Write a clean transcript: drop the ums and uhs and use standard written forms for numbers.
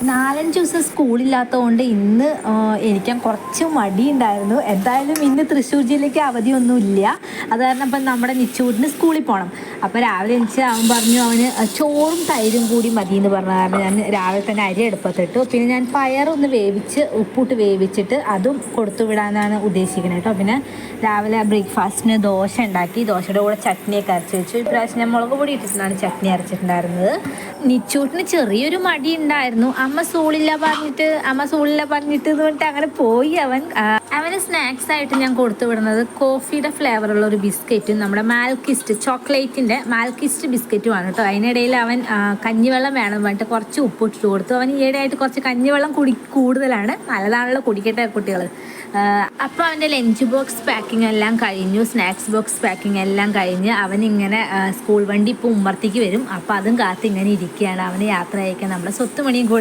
4-5 ദിവസം സ്കൂളില്ലാത്തതുകൊണ്ട് ഇന്ന് എനിക്ക് കുറച്ച് മടിയുണ്ടായിരുന്നു. എന്തായാലും ഇന്ന് തൃശ്ശൂർ ജില്ലയ്ക്ക് അവധിയൊന്നുമില്ല. അത് കാരണം ഇപ്പം നമ്മുടെ നിച്ചൂരിന് സ്കൂളിൽ പോകണം. അപ്പോൾ രാവിലെ എണീച്ച് അവൻ പറഞ്ഞു അവന് ചോറും തൈരും കൂടി മതി എന്ന് പറഞ്ഞ കാരണം ഞാൻ രാവിലെ തന്നെ അരി അടുപ്പത്തിട്ടു. പിന്നെ ഞാൻ പയറൊന്ന് വേവിച്ച് ഉപ്പിട്ട് വേവിച്ചിട്ട് അതും കൊടുത്തു വിടാനാണ് ഉദ്ദേശിക്കുന്നത് കേട്ടോ. പിന്നെ രാവിലെ ബ്രേക്ക്ഫാസ്റ്റിന് ദോശ ഉണ്ടാക്കി. ദോശയുടെ കൂടെ ചട്നിയൊക്കെ അരച്ച് വെച്ചു. ഇപ്രാവശ്യം ഞാൻ മുളക് പൊടി ഇട്ടിട്ടാണ് ചട്നി അരച്ചിട്ടുണ്ടായിരുന്നത്. നിച്ചൂട്ടിന് ചെറിയൊരു മടി ഉണ്ടായിരുന്നു. അമ്മ സ്കൂളില്ല പറഞ്ഞിട്ട് എന്ന് പറഞ്ഞിട്ട് അങ്ങനെ പോയി അവന് സ്നാക്സ് ആയിട്ട് ഞാൻ കൊടുത്തു വിടുന്നത് കോഫിയുടെ ഫ്ലേവറുള്ള ഒരു ബിസ്ക്കറ്റും നമ്മുടെ മാൽക്കിസ്റ്റ് ചോക്ലേറ്റിൻ്റെ മാൽക്കിസ്റ്റ് ബിസ്ക്കറ്റുമാണ് കേട്ടോ. അതിനിടയിൽ അവൻ കഞ്ഞിവെള്ളം വേണം പറഞ്ഞിട്ട് കുറച്ച് ഉപ്പിട്ട് കൊടുത്തു. അവൻ ഈയിടെയായിട്ട് കുറച്ച് കഞ്ഞിവെള്ളം കൂടുതലാണ്. നല്ലതാണല്ലോ കുടിക്കട്ടെ കുട്ടികൾ. അപ്പോൾ അവൻ്റെ ലഞ്ച് ബോക്സ് പാക്കിംഗ് എല്ലാം കഴിഞ്ഞു. സ്നാക്സ് ബോക്സ് പാക്കിംഗ് എല്ലാം കഴിഞ്ഞ് അവനിങ്ങനെ സ്കൂൾ വണ്ടി ഇപ്പോൾ ഉമ്മർത്തേക്ക് വരും. അപ്പോൾ അതും കാത്ത് ഇങ്ങനെ ഇരിക്കുകയാണ്. അവന് യാത്ര അയക്കാൻ നമ്മുടെ സ്വത്തുമണിയും കൂടി